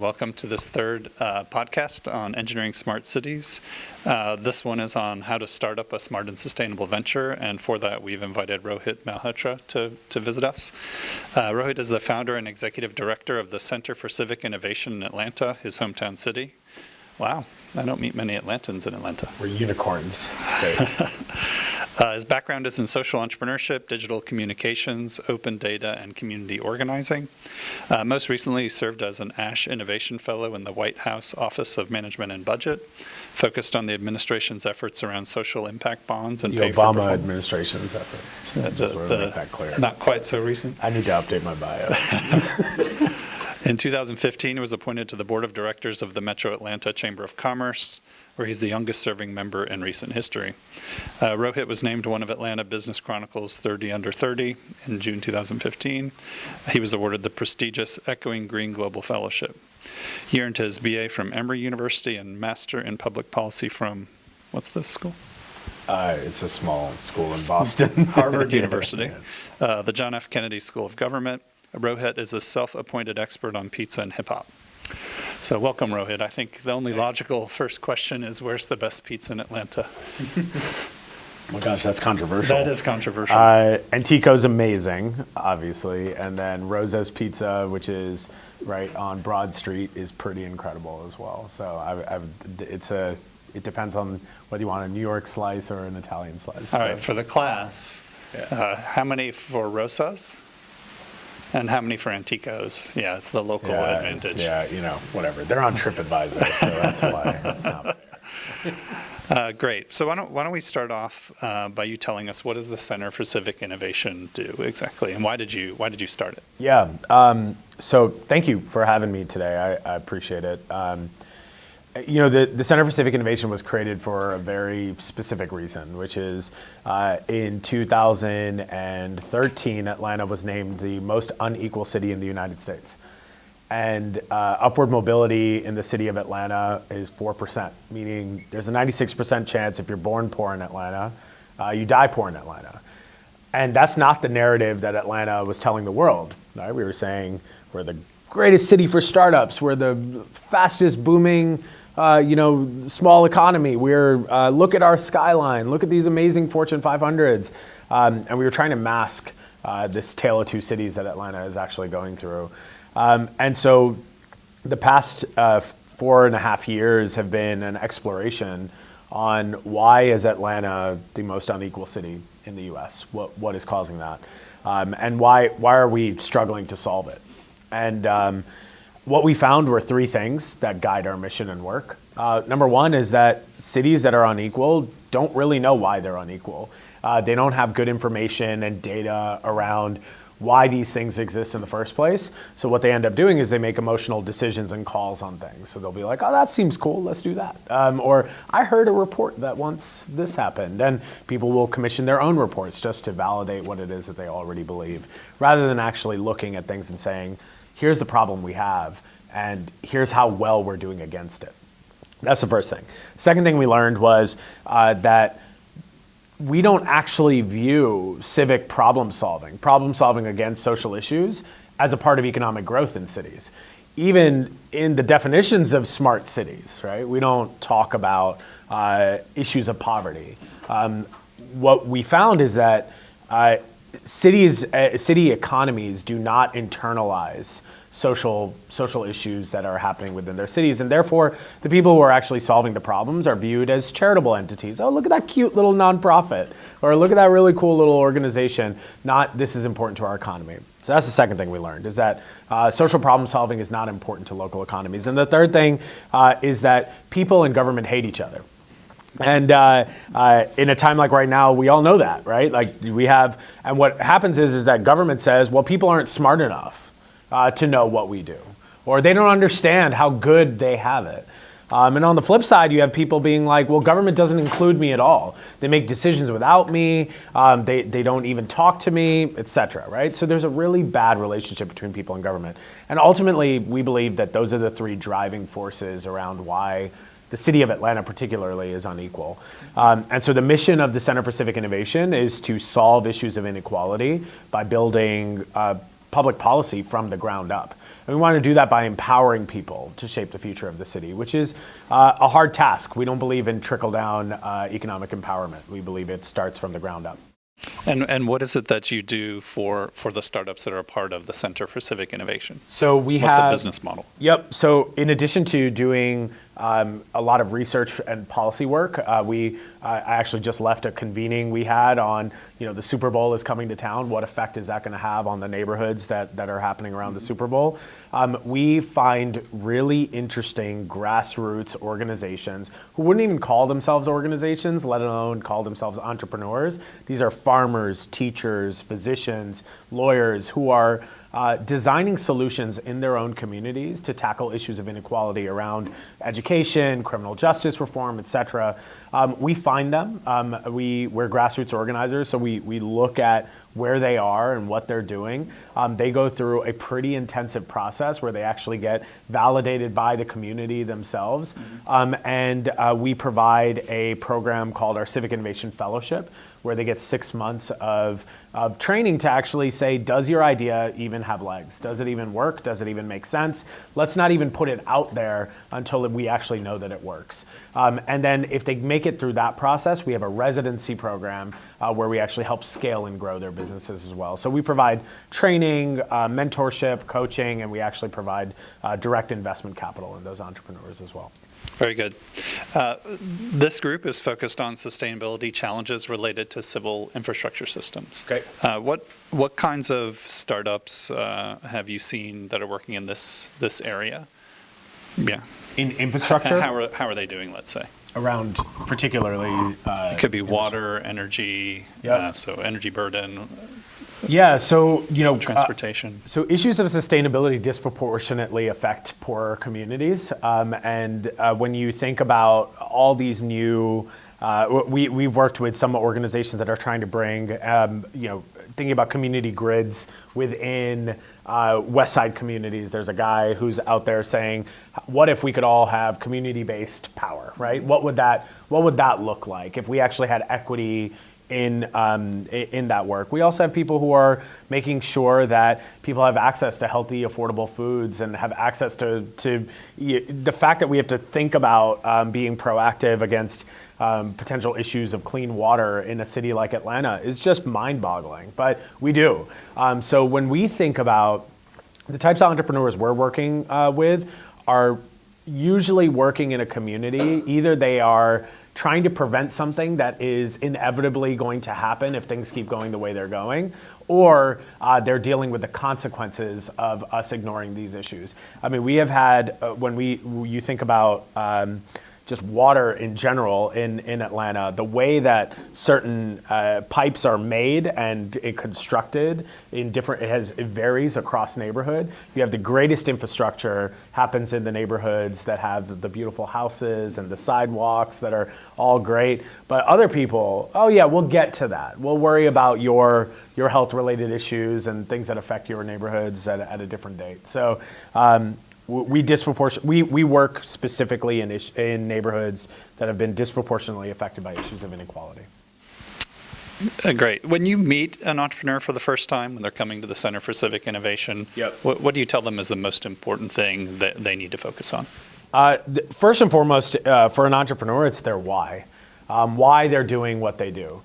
Welcome to this third podcast on engineering smart cities. This one is on how to start up a smart and sustainable venture, and for that we've invited Rohit Malhotra to visit us. Rohit is the founder and executive director of the Center for Civic Innovation in Atlanta, his hometown city. Wow, I don't meet many Atlantans in Atlanta. We're unicorns. It's great. His background is in social entrepreneurship, digital communications, open data, and community organizing. Most recently, he served as an ASH Innovation Fellow in the White House Office of Management and Budget, focused on the administration's efforts around social impact bonds and The pay for Obama performance. administration's efforts. Just want to make that clear. Not quite so recent. I need to update my bio. In 2015, he was appointed to the board of directors of the Metro Atlanta Chamber of Commerce, where he's the youngest serving member in recent history. Rohit was named one of Atlanta Business Chronicle's 30 Under 30 in June 2015. He was awarded the prestigious Echoing Green Global Fellowship. He earned his BA from Emory University and Master in Public Policy from, what's this school? It's a small school in Boston. Harvard University. The John F. Kennedy School of Government. Rohit is a self-appointed expert on pizza and hip-hop. So welcome, Rohit. I think the only logical first question is, where's the best pizza in Atlanta? Oh my gosh, that's controversial. That is controversial. Antico's amazing, obviously, and then Rosa's Pizza, which is right on Broad Street, is pretty incredible as well. So it depends on whether you want a New York slice or an Italian slice. All right, for the class, how many for Rosa's? And how many for Antico's? Yeah, it's the local advantage. Whatever. They're on TripAdvisor, so that's why it's not fair. Great. So why don't we start off by you telling us, what does the Center for Civic Innovation do exactly, and why did you start it? Yeah. So thank you for having me today. I appreciate it. The Center for Civic Innovation was created for a very specific reason, which is in 2013, Atlanta was named the most unequal city in the United States. And upward mobility in the city of Atlanta is 4%, meaning there's a 96% chance if you're born poor in Atlanta, you die poor in Atlanta. And that's not the narrative that Atlanta was telling the world. Right? We were saying we're the greatest city for startups, we're the fastest booming small economy. Look at our skyline. Look at these amazing Fortune 500s. And we were trying to mask this tale of two cities that Atlanta is actually going through. And so the past 4.5 years have been an exploration on why is Atlanta the most unequal city in the US? What is causing that? And why are we struggling to solve it? And what we found were three things that guide our mission and work. Number one is that cities that are unequal don't really know why they're unequal. They don't have good information and data around why these things exist in the first place. So what they end up doing is they make emotional decisions and calls on things. So they'll be like, oh, that seems cool, let's do that. Or I heard a report that once this happened. And people will commission their own reports just to validate what it is that they already believe, rather than actually looking at things and saying, here's the problem we have, and here's how well we're doing against it. That's the first thing. Second thing we learned was that we don't actually view civic problem solving against social issues, as a part of economic growth in cities. Even in the definitions of smart cities, right? We don't talk about issues of poverty. What we found is that city economies do not internalize social issues that are happening within their cities, and therefore the people who are actually solving the problems are viewed as charitable entities. Oh, look at that cute little nonprofit, or look at that really cool little organization. Not, this is important to our economy. So that's the second thing we learned, is that social problem solving is not important to local economies. And the third thing is that people and government hate each other. And in a time like right now, we all know that, right? And what happens is that government says, well, people aren't smart enough to know what we do, or they don't understand how good they have it. And on the flip side, you have people being like, well, government doesn't include me at all. They make decisions without me. They don't even talk to me, et cetera, right? So there's a really bad relationship between people and government. And ultimately, we believe that those are the three driving forces around why the city of Atlanta particularly is unequal. And so the mission of the Center for Civic Innovation is to solve issues of inequality by building public policy from the ground up. And we want to do that by empowering people to shape the future of the city, which is a hard task. We don't believe in trickle-down economic empowerment. We believe it starts from the ground up. And what is it that you do for the startups that are a part of the Center for Civic Innovation? So we What's have the business model? Yep. So in addition to doing a lot of research and policy work, I actually just left a convening we had on, the Super Bowl is coming to town. What effect is that going to have on the neighborhoods that are happening around the Super Bowl? We find really interesting grassroots organizations who wouldn't even call themselves organizations, let alone call themselves entrepreneurs. These are farmers, teachers, physicians, lawyers who are designing solutions in their own communities to tackle issues of inequality around education, criminal justice reform, et cetera. We find them. We're grassroots organizers, so we look at where they are and what they're doing. They go through a pretty intensive process where they actually get validated by the community themselves. And we provide a program called our Civic Innovation Fellowship, where they get 6 months of training to actually say, does your idea even have legs? Does it even work? Does it even make sense? Let's not even put it out there until we actually know that it works. And then if they make it through that process, we have a residency program where we actually help scale and grow their businesses as well. So we provide training, mentorship, coaching, and we actually provide direct investment capital in those entrepreneurs as well. Very good. This group is focused on sustainability challenges related to civil infrastructure systems. Great. What kinds of startups have you seen that are working in this area? Yeah. In infrastructure? How are they doing, let's say? Around particularly... it could be water, energy, Yep. so energy burden, Yeah, so, transportation. So issues of sustainability disproportionately affect poorer communities. And when you think about all these new, we've worked with some organizations that are trying to bring, thinking about community grids within West Side communities. There's a guy who's out there saying, what if we could all have community-based power, right? What would that look like if we actually had equity in that work? We also have people who are making sure that people have access to healthy, affordable foods and have access to the fact that we have to think about being proactive against potential issues of clean water in a city like Atlanta is just mind-boggling, but we do. So when we think about the types of entrepreneurs we're working with are usually working in a community. Either they are trying to prevent something that is inevitably going to happen if things keep going the way they're going, or they're dealing with the consequences of us ignoring these issues. I mean, we have had, you think about just water in general in Atlanta, the way that certain pipes are made and constructed it varies across neighborhood. You have the greatest infrastructure happens in the neighborhoods that have the beautiful houses and the sidewalks that are all great. But other people, oh yeah, we'll get to that. We'll worry about your health related issues and things that affect your neighborhoods at a different date. So we work specifically in neighborhoods that have been disproportionately affected by issues of inequality. Great. When you meet an entrepreneur for the first time, when they're coming to the Center for Civic Innovation, Yep. What do you tell them is the most important thing that they need to focus on? First and foremost, for an entrepreneur, it's their why. Why they're doing what they do.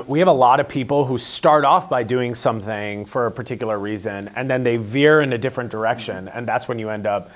We have a lot of people who start off by doing something for a particular reason, and then they veer in a different direction, and that's when you end up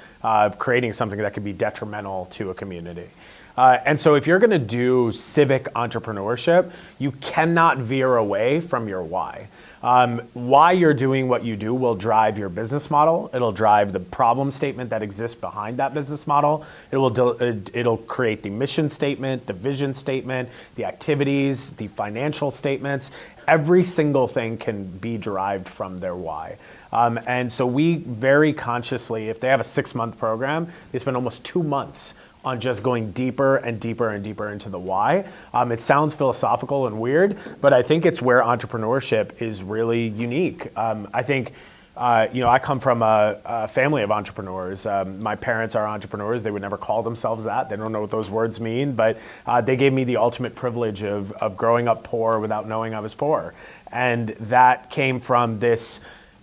creating something that could be detrimental to a community. And so if you're going to do civic entrepreneurship, you cannot veer away from your why. Why you're doing what you do will drive your business model. It'll drive the problem statement that exists behind that business model. It'll create the mission statement, the vision statement, the activities, the financial statements. Every single thing can be derived from their why. And so we very consciously, if they have a 6-month program, they spend almost 2 months on just going deeper and deeper and deeper into the why. It sounds philosophical and weird, but I think it's where entrepreneurship is really unique. I think, I come from a family of entrepreneurs. My parents are entrepreneurs. They would never call themselves that. They don't know what those words mean, but they gave me the ultimate privilege of growing up poor without knowing I was poor. And that came from this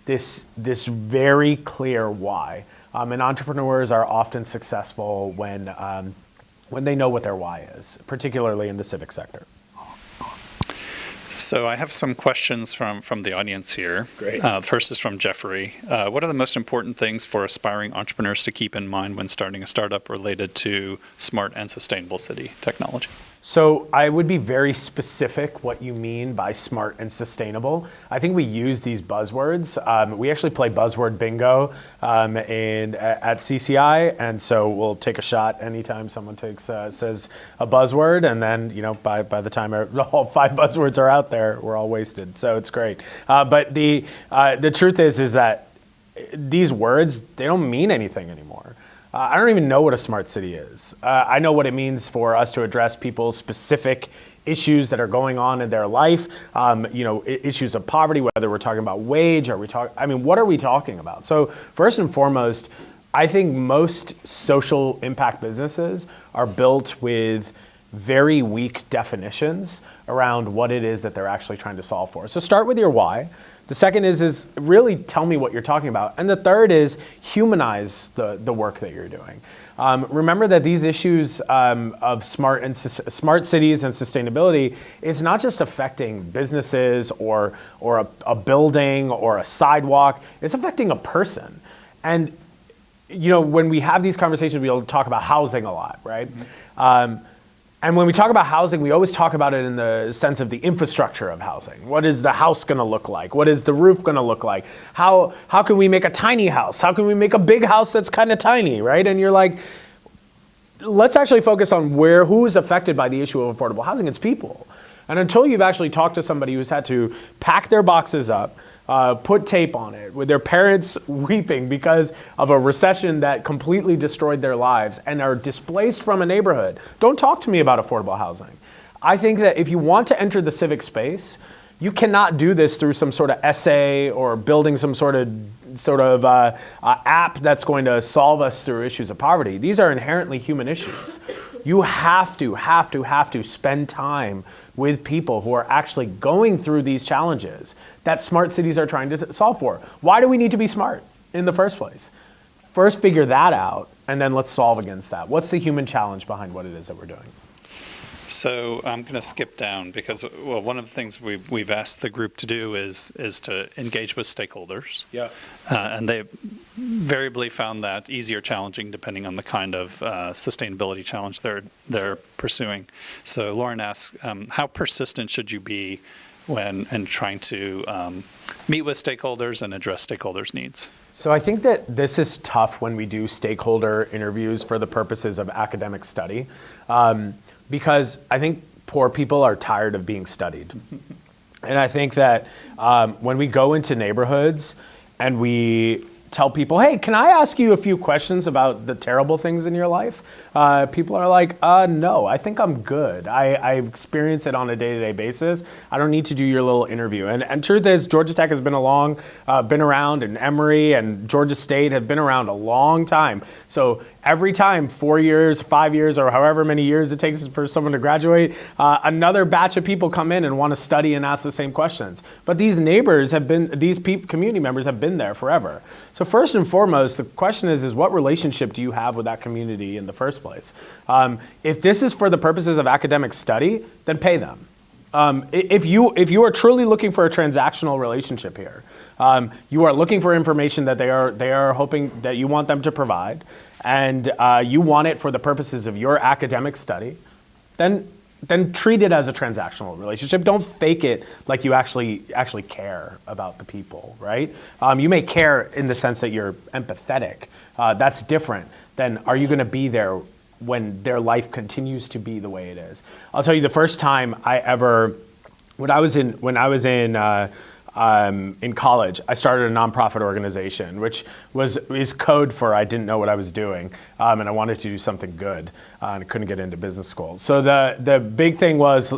this very clear why. And entrepreneurs are often successful when they know what their why is, particularly in the civic sector. So I have some questions from the audience here. Great. First is from Jeffrey. What are the most important things for aspiring entrepreneurs to keep in mind when starting a startup related to smart and sustainable city technology? So I would be very specific what you mean by smart and sustainable. I think we use these buzzwords. We actually play buzzword bingo at CCI, and so we'll take a shot anytime someone says a buzzword, and then by the time all 5 buzzwords are out there, we're all wasted. So it's great. But the truth is that these words, they don't mean anything anymore. I don't even know what a smart city is. I know what it means for us to address people's specific issues that are going on in their life, issues of poverty, whether we're talking about wage, what are we talking about? So first and foremost, I think most social impact businesses are built with very weak definitions around what it is that they're actually trying to solve for. So start with your why. The second is really tell me what you're talking about. And the third is humanize the work that you're doing. Remember that these issues of smart cities and sustainability, it's not just affecting businesses or a building or a sidewalk, it's affecting a person. And when we have these conversations, we'll talk about housing a lot, right? Mm-hmm. And when we talk about housing, we always talk about it in the sense of the infrastructure of housing. What is the house going to look like? What is the roof going to look like? How can we make a tiny house? How can we make a big house that's kind of tiny, right? And you're like, let's actually focus on who is affected by the issue of affordable housing. It's people. And until you've actually talked to somebody who's had to pack their boxes up, put tape on it, with their parents weeping because of a recession that completely destroyed their lives and are displaced from a neighborhood, don't talk to me about affordable housing. I think that if you want to enter the civic space, you cannot do this through some sort of essay or building some sort of app that's going to solve us through issues of poverty. These are inherently human issues. You have to spend time with people who are actually going through these challenges that smart cities are trying to solve for. Why do we need to be smart in the first place? First, figure that out, and then let's solve against that. What's the human challenge behind what it is that we're doing? So I'm going to skip down because, one of the things we've asked the group to do is to engage with stakeholders. Yeah. And they variably found that easy or challenging depending on the kind of sustainability challenge they're pursuing. So Lauren asks, how persistent should you be when trying to meet with stakeholders and address stakeholders' needs? So I think that this is tough when we do stakeholder interviews for the purposes of academic study. Because I think poor people are tired of being studied. And I think that when we go into neighborhoods and we tell people, hey, can I ask you a few questions about the terrible things in your life? People are like, no, I think I'm good. I experience it on a day-to-day basis. I don't need to do your little interview. And truth is, Georgia Tech has been around, and Emory and Georgia State have been around a long time. So every time, 4 years, 5 years, or however many years it takes for someone to graduate, another batch of people come in and want to study and ask the same questions. But these community members have been there forever. So first and foremost, the question is what relationship do you have with that community in the first place? If this is for the purposes of academic study, then pay them. If you are truly looking for a transactional relationship here, you are looking for information that they are hoping that you want them to provide, and you want it for the purposes of your academic study, then treat it as a transactional relationship. Don't fake it like you actually care about the people, right? You may care in the sense that you're empathetic. That's different than are you going to be there when their life continues to be the way it is. I'll tell you the first time when I was in college, I started a nonprofit organization, which is code for I didn't know what I was doing, and I wanted to do something good, and I couldn't get into business school. So the big thing was,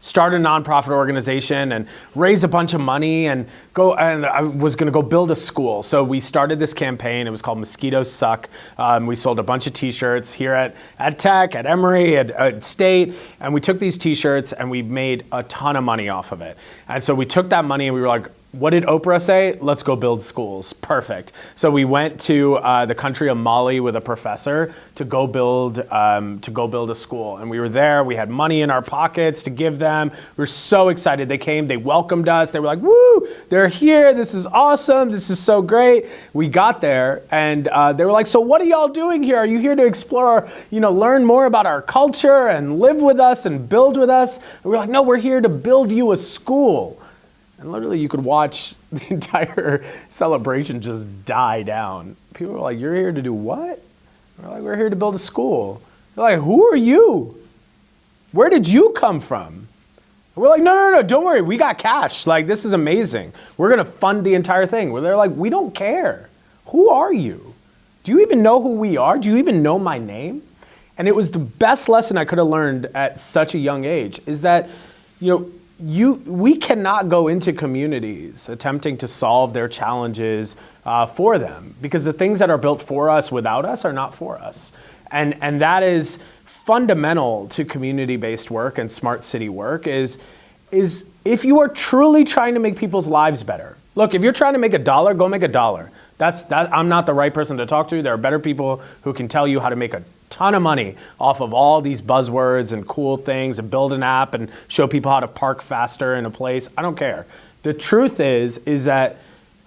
start a nonprofit organization and raise a bunch of money and I was going to go build a school. So we started this campaign. It was called Mosquitoes Suck. We sold a bunch of T-shirts here at Tech, at Emory, at State, and we took these T-shirts and we made a ton of money off of it. And so we took that money and we were like, what did Oprah say? Let's go build schools. Perfect. So we went to the country of Mali with a professor to go build a school. And we were there. We had money in our pockets to give them. We were so excited. They came. They welcomed us. They were like, "Woo! They're here. This is awesome. This is so great." We got there, and they were like, "So what are y'all doing here? Are you here to explore, learn more about our culture and live with us and build with us?" And we were like, "No, we're here to build you a school." And literally, you could watch the entire celebration just die down. People were like, "You're here to do what?" We're like, "We're here to build a school." They're like, "Who are you? Where did you come from?" And we're like, No, don't worry. We got cash. Like, this is amazing. We're going to fund the entire thing." Where they're like, "We don't care. Who are you? Do you even know who we are? Do you even know my name?" And it was the best lesson I could have learned at such a young age, is that, we cannot go into communities attempting to solve their challenges for them, because the things that are built for us without us are not for us. And that is fundamental to community-based work and smart city work, is if you are truly trying to make people's lives better. Look, if you're trying to make $1, go make $1. I'm not the right person to talk to. There are better people who can tell you how to make a ton of money off of all these buzzwords and cool things, and build an app and show people how to park faster in a place. I don't care. The truth is that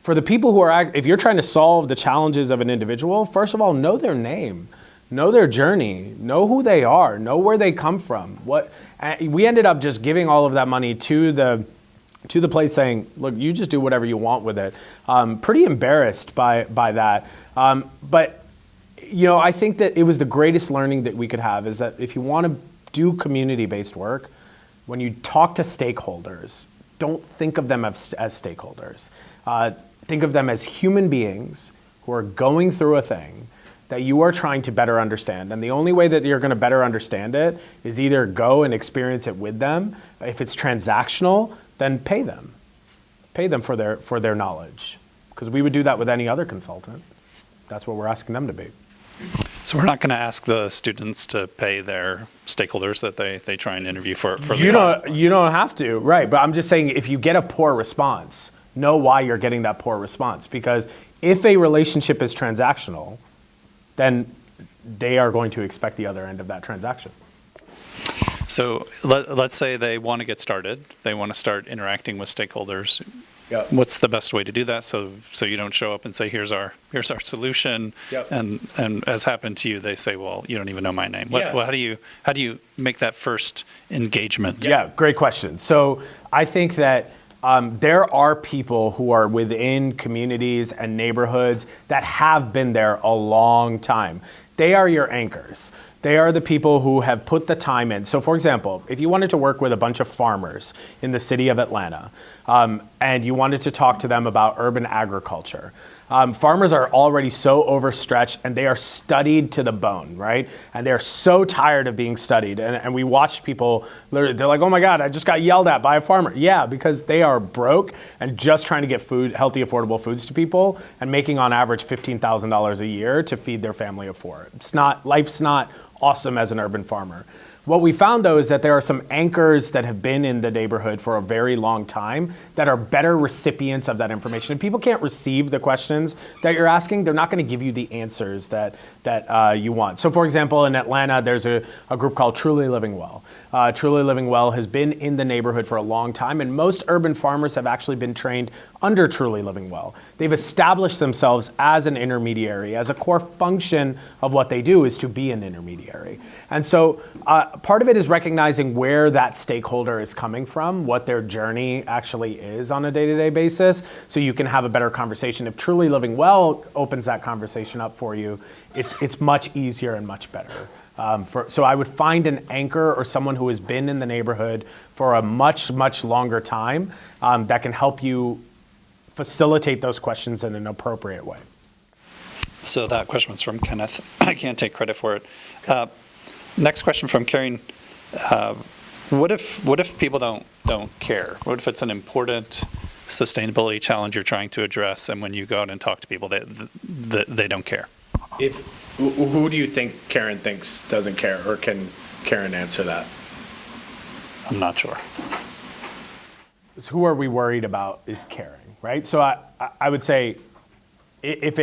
for the people who if you're trying to solve the challenges of an individual, first of all, know their name, know their journey, know who they are, know where they come from. We ended up just giving all of that money to the place, saying, "Look, you just do whatever you want with it." Pretty embarrassed by that. But I think that it was the greatest learning that we could have, is that if you want to do community-based work, when you talk to stakeholders, don't think of them as stakeholders. Think of them as human beings who are going through a thing that you are trying to better understand. And the only way that you're going to better understand it is either go and experience it with them. If it's transactional, then pay them. Pay them for their knowledge. Because we would do that with any other consultant. That's what we're asking them to be. So we're not going to ask the students to pay their stakeholders that they try and interview for you don't have to, right? But I'm just saying, if you get a poor response, know why you're getting that poor response. Because if a relationship is transactional, then they are going to expect the other end of that transaction. So let's say they want to get started. They want to start interacting with stakeholders. Yep. What's the best way to do that, so you don't show up and say, here's our solution, yep. and as happened to you, they say, well, you don't even know my name. Yeah. How do you make that first engagement? Yeah, great question. So I think that there are people who are within communities and neighborhoods that have been there a long time. They are your anchors. They are the people who have put the time in. So for example, if you wanted to work with a bunch of farmers in the city of Atlanta, and you wanted to talk to them about urban agriculture, farmers are already so overstretched, and they are studied to the bone, right? And they're so tired of being studied. And we watch people, they're like, "Oh my God, I just got yelled at by a farmer." Yeah, because they are broke and just trying to get food, healthy, affordable foods to people, and making on average $15,000 a year to feed their family of four. Life's not awesome as an urban farmer. What we found, though, is that there are some anchors that have been in the neighborhood for a very long time that are better recipients of that information. If people can't receive the questions that you're asking, they're not going to give you the answers that you want. So, for example, in Atlanta, there's a group called Truly Living Well. Truly Living Well has been in the neighborhood for a long time, and most urban farmers have actually been trained under Truly Living Well. They've established themselves as an intermediary, as a core function of what they do is to be an intermediary. And so part of it is recognizing where that stakeholder is coming from, what their journey actually is on a day-to-day basis, so you can have a better conversation. If Truly Living Well opens that conversation up for you, it's much easier and much better. So I would find an anchor or someone who has been in the neighborhood for a much, much longer time that can help you facilitate those questions in an appropriate way. So that question was from Kenneth. I can't take credit for it. Next question from Karen. What if people don't care? What if it's an important sustainability challenge you're trying to address, and when you go out and talk to people, they don't care? Who do you think Karen thinks doesn't care, or can Karen answer that? I'm not sure. who are we worried about is caring, right? So I would say if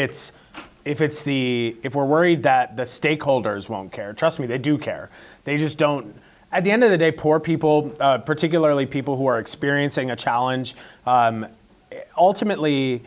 we're worried that the stakeholders won't care, trust me, they do care. They just don't. At the end of the day, poor people, particularly people who are experiencing a challenge, ultimately,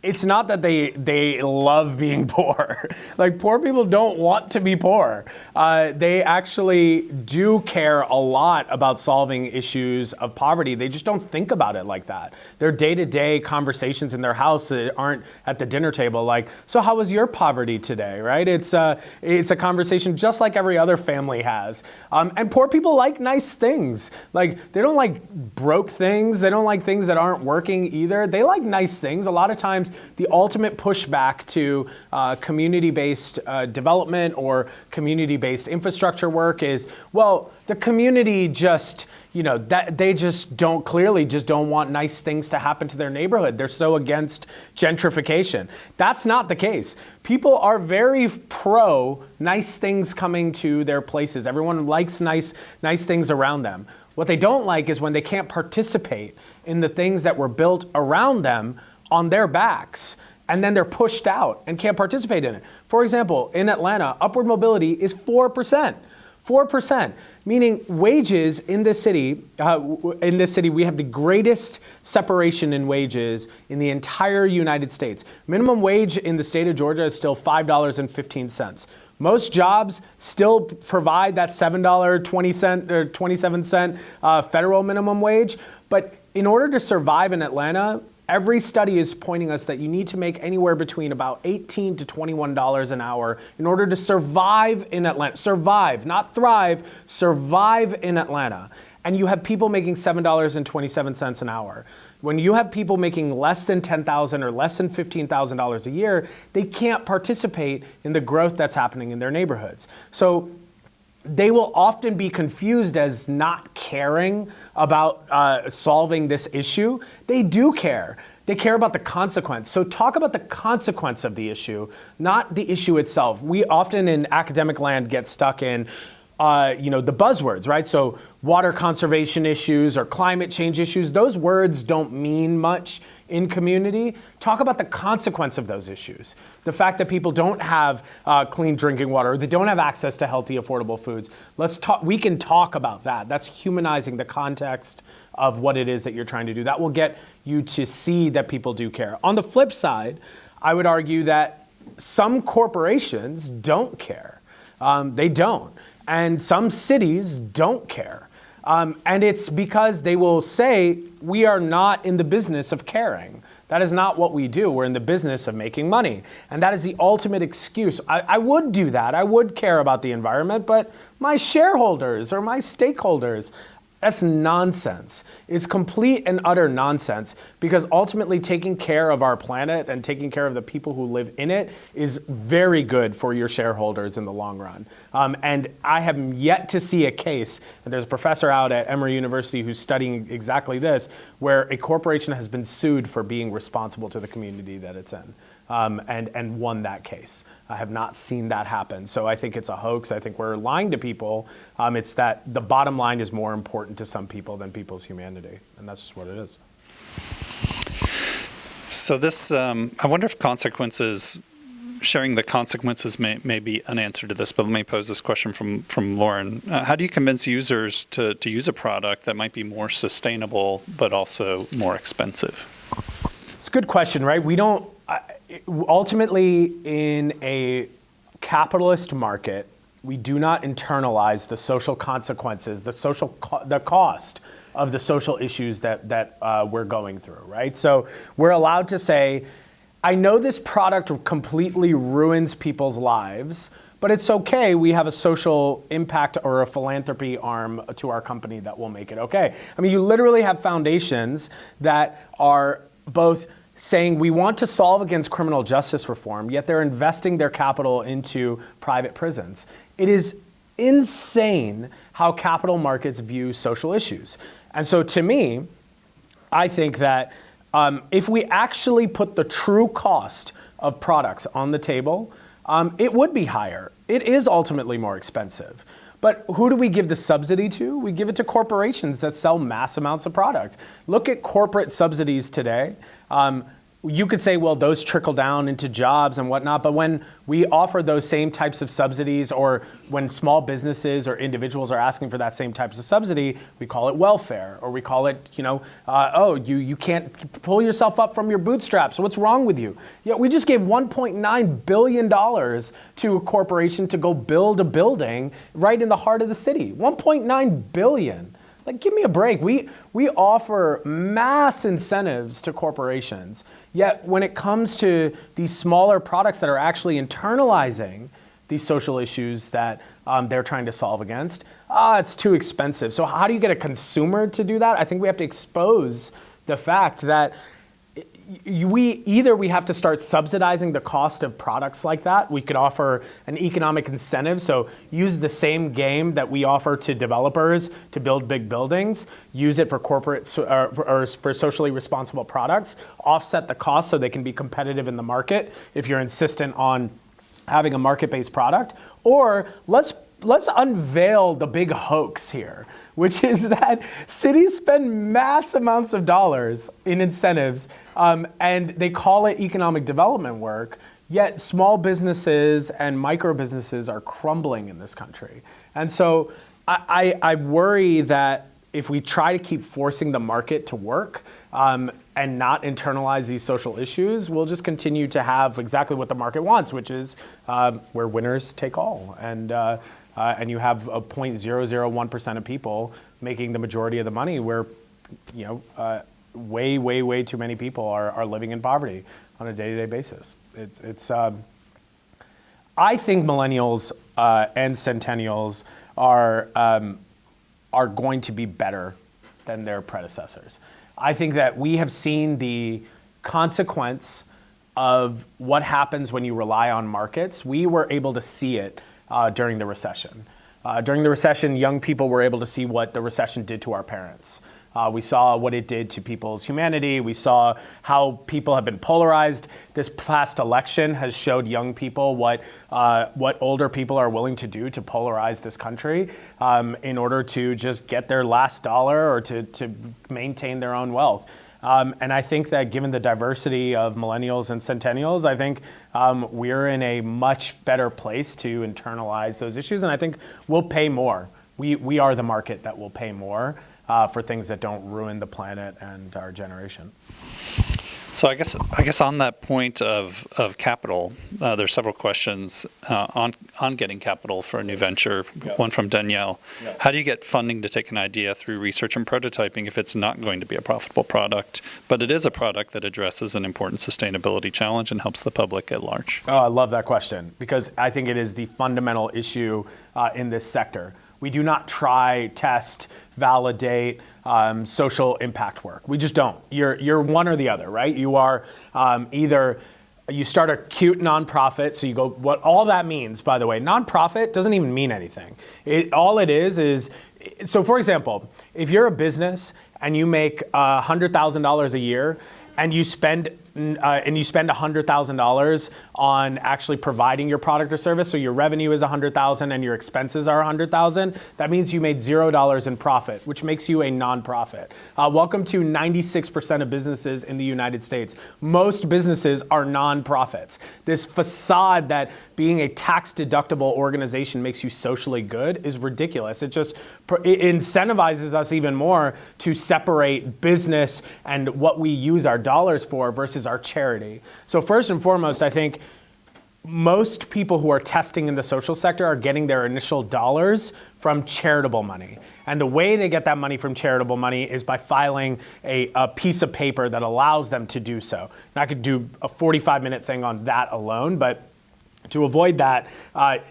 it's not that they love being poor. Like, poor people don't want to be poor. They actually do care a lot about solving issues of poverty. They just don't think about it like that. Their day-to-day conversations in their house aren't at the dinner table like, so how was your poverty today, right? It's a conversation just like every other family has. And poor people like nice things. Like, they don't like broke things. They don't like things that aren't working either. They like nice things. A lot of times, the ultimate pushback to community-based development or community-based infrastructure work is, well, the community just, that they just don't want nice things to happen to their neighborhood. They're so against gentrification. That's not the case. People are very pro nice things coming to their places. Everyone likes nice things around them. What they don't like is when they can't participate in the things that were built around them on their backs, and then they're pushed out and can't participate in it. For example, in Atlanta, upward mobility is 4%. 4%, meaning wages in this city, we have the greatest separation in wages in the entire United States. Minimum wage in the state of Georgia is still $5.15. Most jobs still provide that $7.20 or 27-cent federal minimum wage, but in order to survive in Atlanta, every study is pointing us that you need to make anywhere between about $18 to $21 an hour in order to survive in Atlanta. Survive, not thrive, survive in Atlanta. And you have people making $7.27 an hour. When you have people making less than $10,000 or less than $15,000 a year, they can't participate in the growth that's happening in their neighborhoods. So they will often be confused as not caring about solving this issue. They do care. They care about the consequence. So talk about the consequence of the issue, not the issue itself. We often in academic land get stuck in the buzzwords, right? So water conservation issues or climate change issues, those words don't mean much in community. Talk about the consequence of those issues. The fact that people don't have clean drinking water, they don't have access to healthy, affordable foods. We can talk about that. That's humanizing the context of what it is that you're trying to do. That will get you to see that people do care. On the flip side, I would argue that some corporations don't care. They don't. And some cities don't care. And it's because they will say, we are not in the business of caring. That is not what we do. We're in the business of making money. And that is the ultimate excuse. I would do that. I would care about the environment, but my shareholders or my stakeholders, that's nonsense. It's complete and utter nonsense, because ultimately taking care of our planet and taking care of the people who live in it is very good for your shareholders in the long run. And I have yet to see a case, and there's a professor out at Emory University who's studying exactly this, where a corporation has been sued for being responsible to the community that it's in, and won that case. I have not seen that happen. So I think it's a hoax. I think we're lying to people. It's that the bottom line is more important to some people than people's humanity. And that's just what it is. So this, I wonder if sharing the consequences may be an answer to this, but let me pose this question from Lauren. How do you convince users to use a product that might be more sustainable, but also more expensive? It's a good question, right? We don't, ultimately, in a capitalist market, we do not internalize the social consequences, the cost of the social issues that we're going through, right? So we're allowed to say, I know this product completely ruins people's lives, but it's okay. We have a social impact or a philanthropy arm to our company that will make it okay. I mean, you literally have foundations that are both saying we want to solve against criminal justice reform, yet they're investing their capital into private prisons. It is insane how capital markets view social issues. And so to me, I think that if we actually put the true cost of products on the table, it would be higher. It is ultimately more expensive. But who do we give the subsidy to? We give it to corporations that sell mass amounts of product. Look at corporate subsidies today. You could say, well, those trickle down into jobs and whatnot, but when we offer those same types of subsidies, or when small businesses or individuals are asking for that same types of subsidy, we call it welfare, or we call it, you can't pull yourself up from your bootstraps, so what's wrong with you? Yeah, we just gave $1.9 billion to a corporation to go build a building right in the heart of the city. $1.9 billion. Like, give me a break. We offer mass incentives to corporations, yet when it comes to these smaller products that are actually internalizing these social issues that they're trying to solve against, it's too expensive. So how do you get a consumer to do that? I think we have to expose the fact that we have to start subsidizing the cost of products like that. We could offer an economic incentive, so use the same game that we offer to developers to build big buildings, use it for corporate or for socially responsible products, offset the cost so they can be competitive in the market if you're insistent on having a market-based product. Or let's unveil the big hoax here, which is that cities spend mass amounts of dollars in incentives, and they call it economic development work, yet small businesses and micro businesses are crumbling in this country. And so I worry that if we try to keep forcing the market to work and not internalize these social issues, we'll just continue to have exactly what the market wants, which is where winners take all. And you have a 0.001% of people making the majority of the money, where way too many people are living in poverty on a day-to-day basis. I think millennials and centennials are going to be better than their predecessors. I think that we have seen the consequence of what happens when you rely on markets. We were able to see it during the recession. During the recession, young people were able to see what the recession did to our parents. We saw what it did to people's humanity. We saw how people have been polarized. This past election has showed young people what older people are willing to do to polarize this country in order to just get their last dollar or to maintain their own wealth. And I think that given the diversity of millennials and centennials, I think we're in a much better place to internalize those issues. And I think we'll pay more. We are the market that will pay more for things that don't ruin the planet and our generation. So I guess on that point of capital, there's several questions on getting capital for a new venture. Yeah. One from Danielle. Yeah. How do you get funding to take an idea through research and prototyping if it's not going to be a profitable product, but it is a product that addresses an important sustainability challenge and helps the public at large? Oh, I love that question, because I think it is the fundamental issue in this sector. We do not try, test, validate social impact work. We just don't. You're one or the other, right? You are either you start a cute nonprofit, so you go, what all that means, by the way, nonprofit doesn't even mean anything. All it is, so for example, if you're a business and you make $100,000 a year and you spend $100,000 on actually providing your product or service, so your revenue is $100,000 and your expenses are $100,000, that means you made $0 in profit, which makes you a nonprofit. Welcome to 96% of businesses in the United States. Most businesses are nonprofits. This facade that being a tax-deductible organization makes you socially good is ridiculous. It incentivizes us even more to separate business and what we use our dollars for versus our charity. So first and foremost, I think most people who are testing in the social sector are getting their initial dollars from charitable money. And the way they get that money from charitable money is by filing a piece of paper that allows them to do so. And I could do a 45-minute thing on that alone, but to avoid that,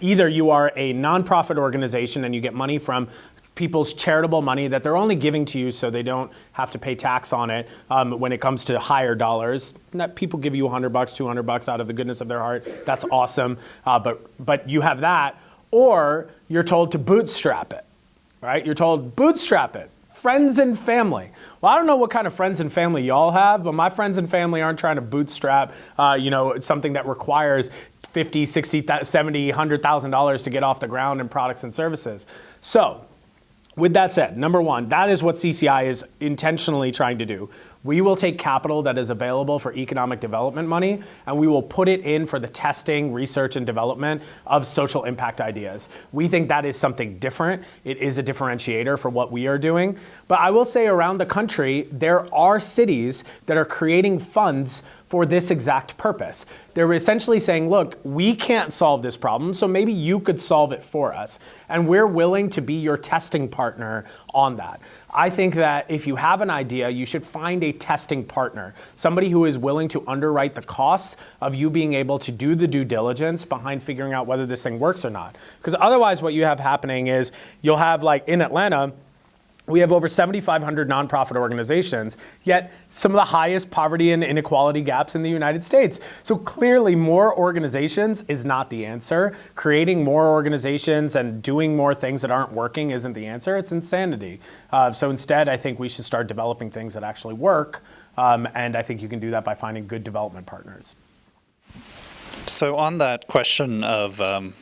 either you are a nonprofit organization and you get money from people's charitable money that they're only giving to you so they don't have to pay tax on it when it comes to higher dollars. That people give you $100, $200 out of the goodness of their heart. That's awesome. But you have that, or you're told to bootstrap it, right? You're told bootstrap it. Friends and family. Well, I don't know what kind of friends and family y'all have, but my friends and family aren't trying to bootstrap, something that requires $50, $60, $70, $100,000 to get off the ground in products and services. So with that said, number one, that is what CCI is intentionally trying to do. We will take capital that is available for economic development money, and we will put it in for the testing, research, and development of social impact ideas. We think that is something different. It is a differentiator for what we are doing. But I will say around the country, there are cities that are creating funds for this exact purpose. They're essentially saying, look, we can't solve this problem, so maybe you could solve it for us. And we're willing to be your testing partner on that. I think that if you have an idea, you should find a testing partner, somebody who is willing to underwrite the costs of you being able to do the due diligence behind figuring out whether this thing works or not. Because otherwise what you have happening is you'll have, like in Atlanta, we have over 7,500 nonprofit organizations, yet some of the highest poverty and inequality gaps in the United States. So clearly more organizations is not the answer. Creating more organizations and doing more things that aren't working isn't the answer. It's insanity. So instead, I think we should start developing things that actually work. And I think you can do that by finding good development partners. So on that question of the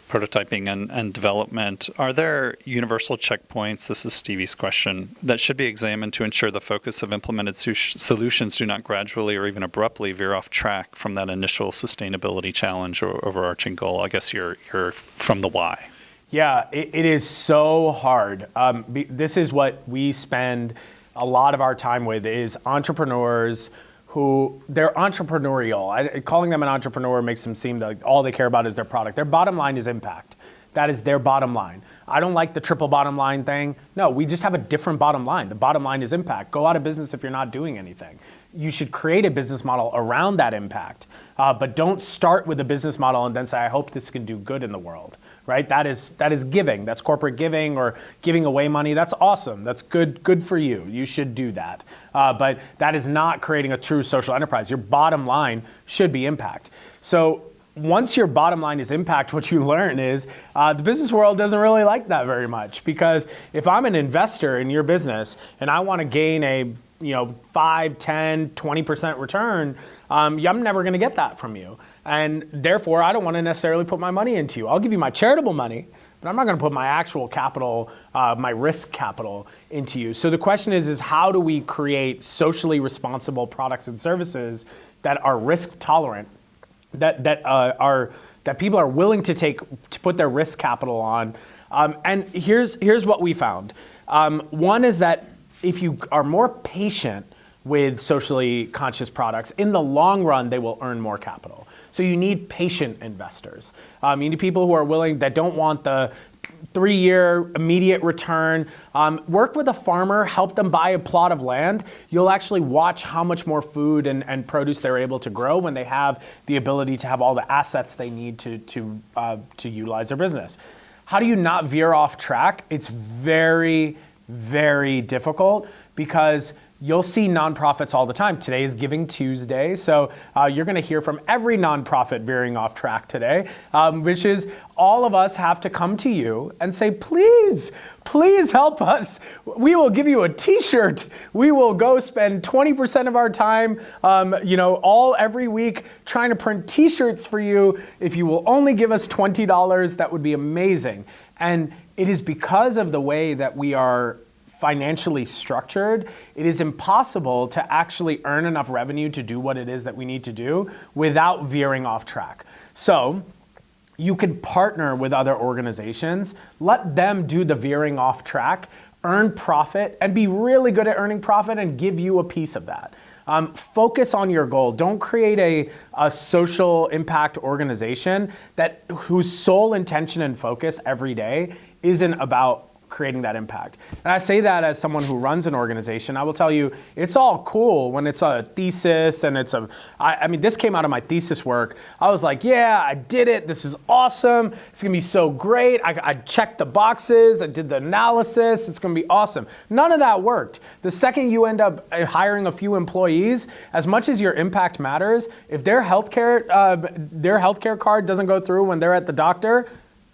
prototyping and development, are there universal checkpoints, this is Stevie's question, that should be examined to ensure the focus of implemented solutions do not gradually or even abruptly veer off track from that initial sustainability challenge or overarching goal? I guess you're from the why. Yeah, it is so hard. This is what we spend a lot of our time with, is entrepreneurs who, they're entrepreneurial. Calling them an entrepreneur makes them seem like all they care about is their product. Their bottom line is impact. That is their bottom line. I don't like the triple bottom line thing. No, we just have a different bottom line. The bottom line is impact. Go out of business if you're not doing anything. You should create a business model around that impact, but don't start with a business model and then say, I hope this can do good in the world, right? That is giving. That's corporate giving or giving away money. That's awesome. That's good for you. You should do that. But that is not creating a true social enterprise. Your bottom line should be impact. So once your bottom line is impact, what you learn is the business world doesn't really like that very much, because if I'm an investor in your business and I want to gain a 5, 10, 20% return, I'm never going to get that from you. And therefore, I don't want to necessarily put my money into you. I'll give you my charitable money, but I'm not going to put my actual capital, my risk capital into you. So the question is how do we create socially responsible products and services that are risk tolerant, that people are willing to put their risk capital on? And here's what we found. One is that if you are more patient with socially conscious products, in the long run, they will earn more capital. So you need patient investors. You need people who are willing, that don't want the 3-year immediate return. Work with a farmer, help them buy a plot of land. You'll actually watch how much more food and produce they're able to grow when they have the ability to have all the assets they need to utilize their business. How do you not veer off track? It's very, very difficult, because you'll see nonprofits all the time. Today is Giving Tuesday, so you're going to hear from every nonprofit veering off track today, which is all of us have to come to you and say, please, please help us. We will give you a t-shirt. We will go spend 20% of our time, every week trying to print t-shirts for you. If you will only give us $20, that would be amazing. And it is because of the way that we are financially structured, it is impossible to actually earn enough revenue to do what it is that we need to do without veering off track. So you can partner with other organizations, let them do the veering off track, earn profit, and be really good at earning profit and give you a piece of that. Focus on your goal. Don't create a social impact organization whose sole intention and focus every day isn't about creating that impact. And I say that as someone who runs an organization. I will tell you, it's all cool when it's a thesis and this came out of my thesis work. I was like, yeah, I did it. This is awesome. It's going to be so great. I checked the boxes. I did the analysis. It's going to be awesome. None of that worked. The second you end up hiring a few employees, as much as your impact matters, if their healthcare card doesn't go through when they're at the doctor,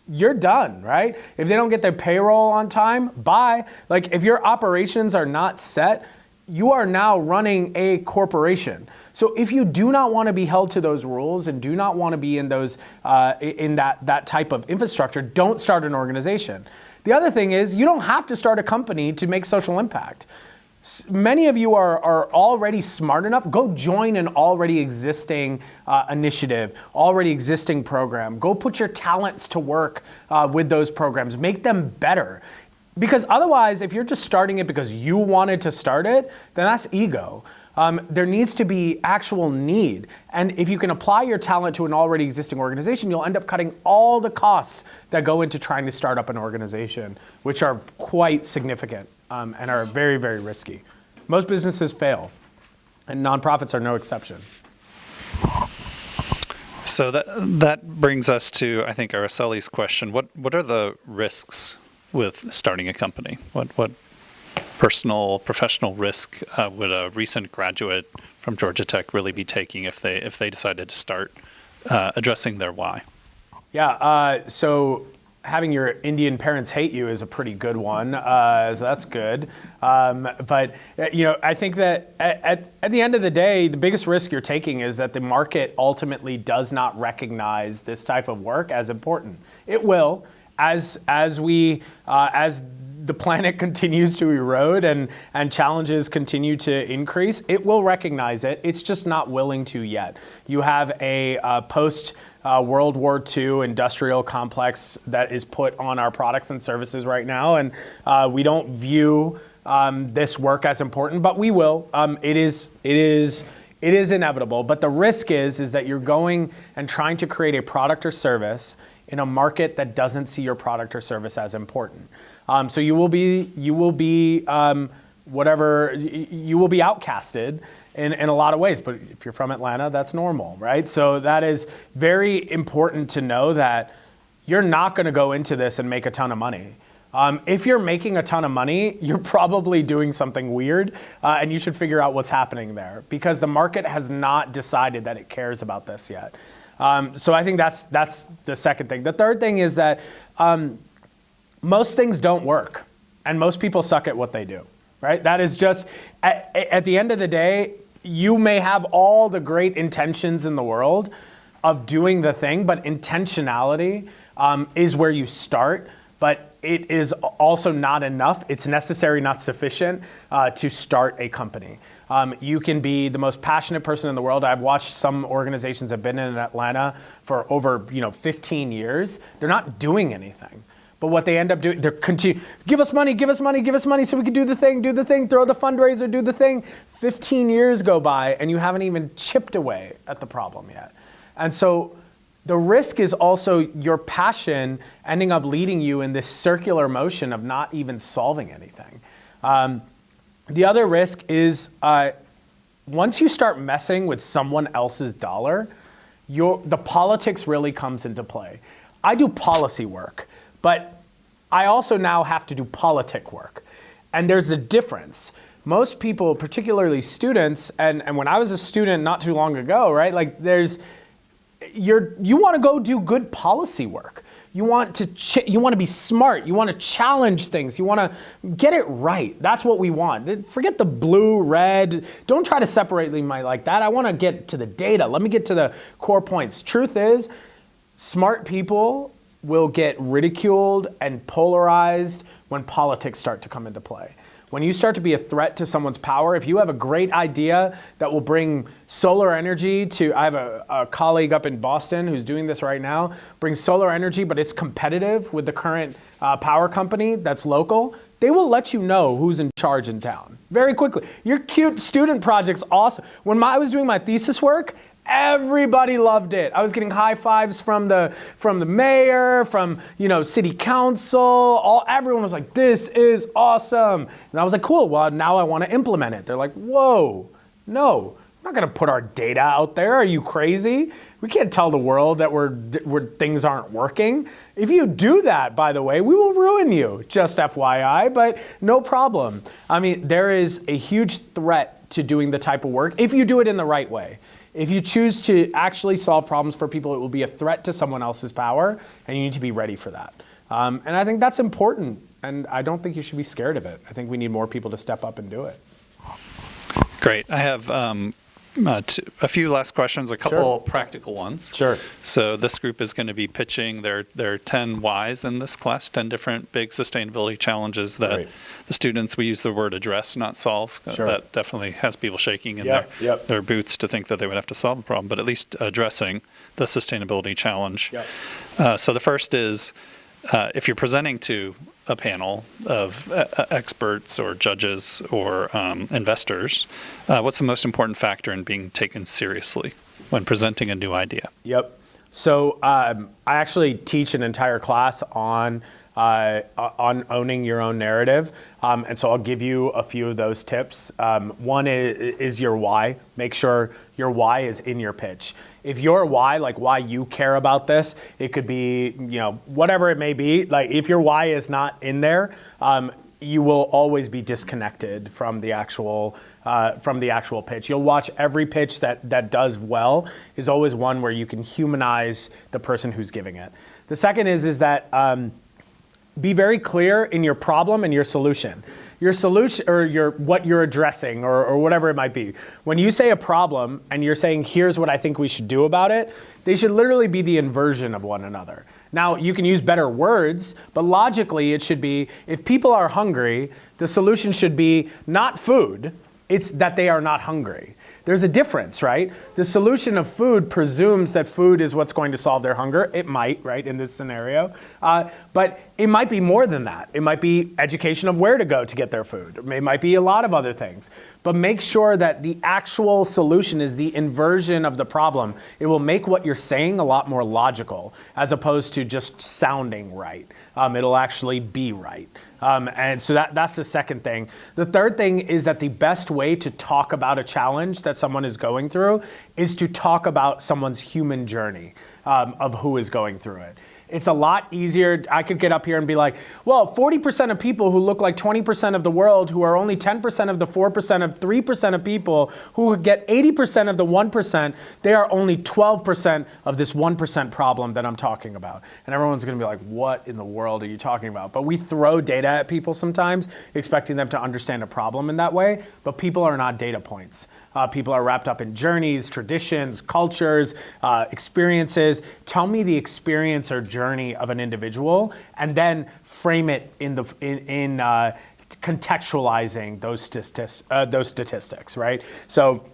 you're done, right? If they don't get their payroll on time, bye. Like if your operations are not set, you are now running a corporation. So if you do not want to be held to those rules and do not want to be in those in that type of infrastructure, don't start an organization. The other thing is you don't have to start a company to make social impact. Many of you are already smart enough. Go join an already existing initiative, already existing program. Go put your talents to work with those programs. Make them better. Because otherwise, if you're just starting it because you wanted to start it, then that's ego. There needs to be actual need. And if you can apply your talent to an already existing organization, you'll end up cutting all the costs that go into trying to start up an organization, which are quite significant and are very, very risky. Most businesses fail, and nonprofits are no exception. So that brings us to, I think, Araceli's question. What are the risks with starting a company? What personal, professional risk would a recent graduate from Georgia Tech really be taking if they decided to start addressing their why? Yeah, so having your Indian parents hate you is a pretty good one, so that's good. But I think that at the end of the day, the biggest risk you're taking is that the market ultimately does not recognize this type of work as important. It will, as the planet continues to erode and challenges continue to increase, it will recognize it. It's just not willing to yet. You have a post World War II industrial complex that is put on our products and services right now, and we don't view this work as important, but we will. It is inevitable. But the risk is that you're going and trying to create a product or service in a market that doesn't see your product or service as important. So you will be outcasted in a lot of ways, but if you're from Atlanta, that's normal, right? So that is very important to know that you're not going to go into this and make a ton of money. If you're making a ton of money, you're probably doing something weird, and you should figure out what's happening there, because the market has not decided that it cares about this yet. So I think that's the second thing. The third thing is that most things don't work, and most people suck at what they do, right? That is just, at the end of the day, you may have all the great intentions in the world of doing the thing, but intentionality is where you start, but it is also not enough. It's necessary, not sufficient, to start a company. You can be the most passionate person in the world. I've watched some organizations that have been in Atlanta for over 15 years. They're not doing anything. But what they end up doing, they're give us money so we can do the thing, throw the fundraiser, do the thing. 15 years go by and you haven't even chipped away at the problem yet. And so the risk is also your passion ending up leading you in this circular motion of not even solving anything. The other risk is once you start messing with someone else's dollar, the politics really comes into play. I do policy work, but I also now have to do politic work. And there's a difference. Most people, particularly students, and when I was a student not too long ago, right, like you want to go do good policy work. You want to be smart. You want to challenge things. You want to get it right. That's what we want. Forget the blue, red. Don't try to separate me like that. I want to get to the data. Let me get to the core points. Truth is, smart people will get ridiculed and polarized when politics start to come into play. When you start to be a threat to someone's power, if you have a great idea that will bring solar energy to, I have a colleague up in Boston who's doing this right now, brings solar energy, but it's competitive with the current power company that's local, they will let you know who's in charge in town very quickly. Your cute student project's awesome. When I was doing my thesis work, everybody loved it. I was getting high fives from the mayor, from city council. Everyone was like, "This is awesome," and I was like, "Cool. Well, now I want to implement it." They're like, "Whoa, no, I'm not going to put our data out there. Are you crazy? We can't tell the world that things aren't working. If you do that, by the way, we will ruin you. Just FYI, but no problem." I mean, there is a huge threat to doing the type of work if you do it in the right way. If you choose to actually solve problems for people, it will be a threat to someone else's power, and you need to be ready for that. And I think that's important, and I don't think you should be scared of it. I think we need more people to step up and do it. Great. I have a few last questions, a couple practical ones. Sure. So this group is going to be pitching their 10 whys in this class, 10 different big sustainability challenges that Great. the students, we use the word address, not solve. Sure. That definitely has people shaking in Yep. their boots to think that they would have to solve the problem, but at least addressing the sustainability challenge. Yep. So the first is, if you're presenting to a panel of experts or judges or investors, what's the most important factor in being taken seriously when presenting a new idea? Yep. So I actually teach an entire class on owning your own narrative, and so I'll give you a few of those tips. One is your why. Make sure your why is in your pitch. If your why, like why you care about this, it could be, whatever it may be. Like if your why is not in there, you will always be disconnected from the actual pitch. You'll watch every pitch that does well is always one where you can humanize the person who's giving it. The second is that be very clear in your problem and your solution. Your solution, or what you're addressing, or whatever it might be. When you say a problem and you're saying, here's what I think we should do about it, they should literally be the inversion of one another. Now, you can use better words, but logically it should be, if people are hungry, the solution should be not food, it's that they are not hungry. There's a difference, right? The solution of food presumes that food is what's going to solve their hunger. It might, right, in this scenario. But it might be more than that. It might be education of where to go to get their food. It might be a lot of other things. But make sure that the actual solution is the inversion of the problem. It will make what you're saying a lot more logical, as opposed to just sounding right. It'll actually be right. And so that's the second thing. The third thing is that the best way to talk about a challenge that someone is going through is to talk about someone's human journey of who is going through it. It's a lot easier. I could get up here and be like, well, 40% of people who look like 20% of the world, who are only 10% of the 4% of 3% of people, who get 80% of the 1%, they are only 12% of this 1% problem that I'm talking about. And everyone's going to be like, what in the world are you talking about? But we throw data at people sometimes, expecting them to understand a problem in that way. But people are not data points. People are wrapped up in journeys, traditions, cultures, experiences. Tell me the experience or journey of an individual, and then frame it in contextualizing those statistics, right? So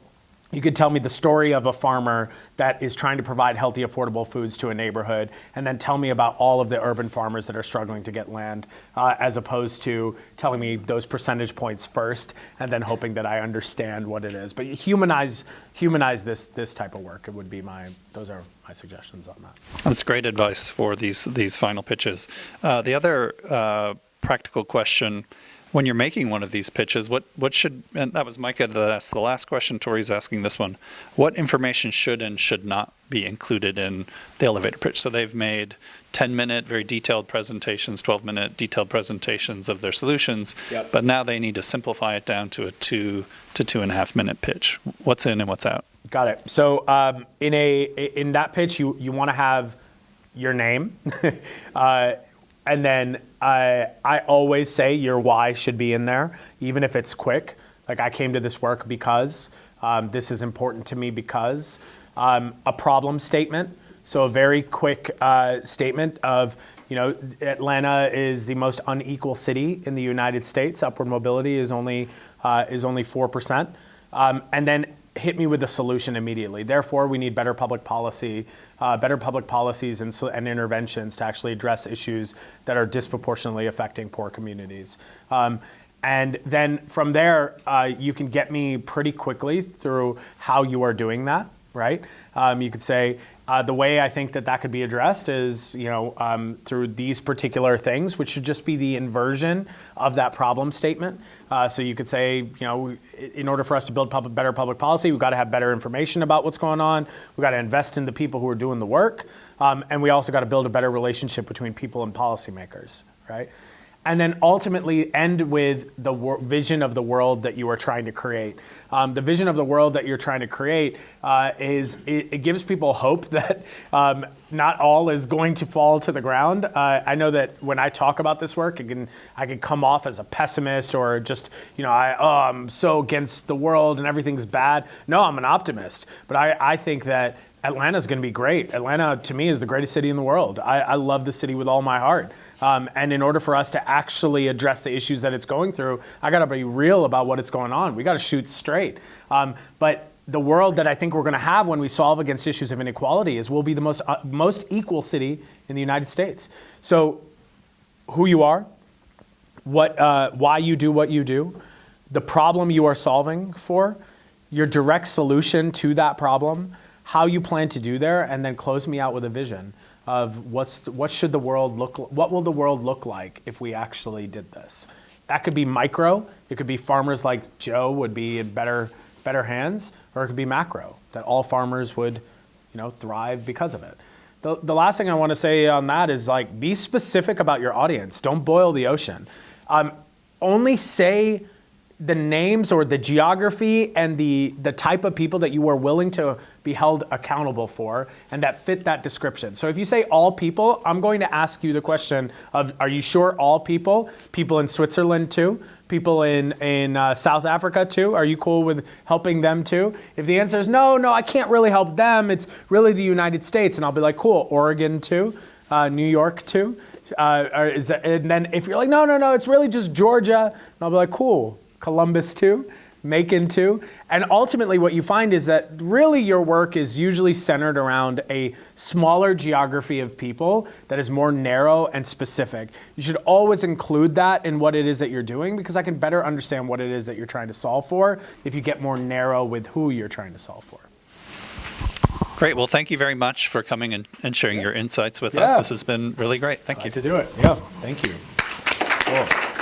you could tell me the story of a farmer that is trying to provide healthy, affordable foods to a neighborhood, and then tell me about all of the urban farmers that are struggling to get land, as opposed to telling me those percentage points first, and then hoping that I understand what it is. But humanize this type of work. It would be those are my suggestions on that. That's great advice for these final pitches. The other practical question, when you're making one of these pitches, what should, and that was Micah that's the last question, Tori's asking this one, what information should and should not be included in the elevator pitch? So they've made 10-minute, very detailed presentations, 12-minute detailed presentations of their solutions, Yep. but now they need to simplify it down to a 2 to 2.5 minute pitch. What's in and what's out? Got it. So in that pitch, you want to have your name, and then I always say your why should be in there, even if it's quick. Like, I came to this work because this is important to me because a problem statement. So a very quick statement of, Atlanta is the most unequal city in the United States. Upward mobility is only 4%, and then hit me with a solution immediately. Therefore, we need better public policies and interventions to actually address issues that are disproportionately affecting poor communities. And then from there, you can get me pretty quickly through how you are doing that, right? You could say, the way I think that could be addressed is, through these particular things, which should just be the inversion of that problem statement. So you could say, in order for us to build better public policy, we've got to have better information about what's going on. We've got to invest in the people who are doing the work. And we also got to build a better relationship between people and policymakers, right? and then ultimately end with the vision of the world that you are trying to create. The vision of the world that you're trying to create it gives people hope that not all is going to fall to the ground. I know that when I talk about this work, I can come off as a pessimist or just, I'm so against the world and everything's bad. No, I'm an optimist, but I think that Atlanta's going to be great. Atlanta, to me, is the greatest city in the world. I love the city with all my heart. And in order for us to actually address the issues that it's going through, I got to be real about what it's going on. We got to shoot straight. But the world that I think we're going to have when we solve against issues of inequality is we'll be the most equal city in the United States. So who you are, why you do what you do, the problem you are solving for, your direct solution to that problem, how you plan to do there, and then close me out with a vision of what will the world look like if we actually did this. That could be micro. It could be farmers like Joe would be in better hands, or it could be macro, that all farmers would, thrive because of it. The last thing I want to say on that is be specific about your audience. Don't boil the ocean. Only say the names or the geography and the type of people that you are willing to be held accountable for and that fit that description. So if you say all people, I'm going to ask you the question of, are you sure all people? People in Switzerland too? People in South Africa too? Are you cool with helping them too? If the answer is no, I can't really help them. It's really the United States. And I'll be like, cool, Oregon too? New York too? And then if you're like, no, it's really just Georgia. And I'll be like, cool. Columbus too, Macon too. And ultimately what you find is that really your work is usually centered around a smaller geography of people that is more narrow and specific. You should always include that in what it is that you're doing, because I can better understand what it is that you're trying to solve for if you get more narrow with who you're trying to solve for. Great. Well, thank you very much for coming and sharing your insights with us. This has been really great. Thank you. To do it. Yeah. Thank you. Cool.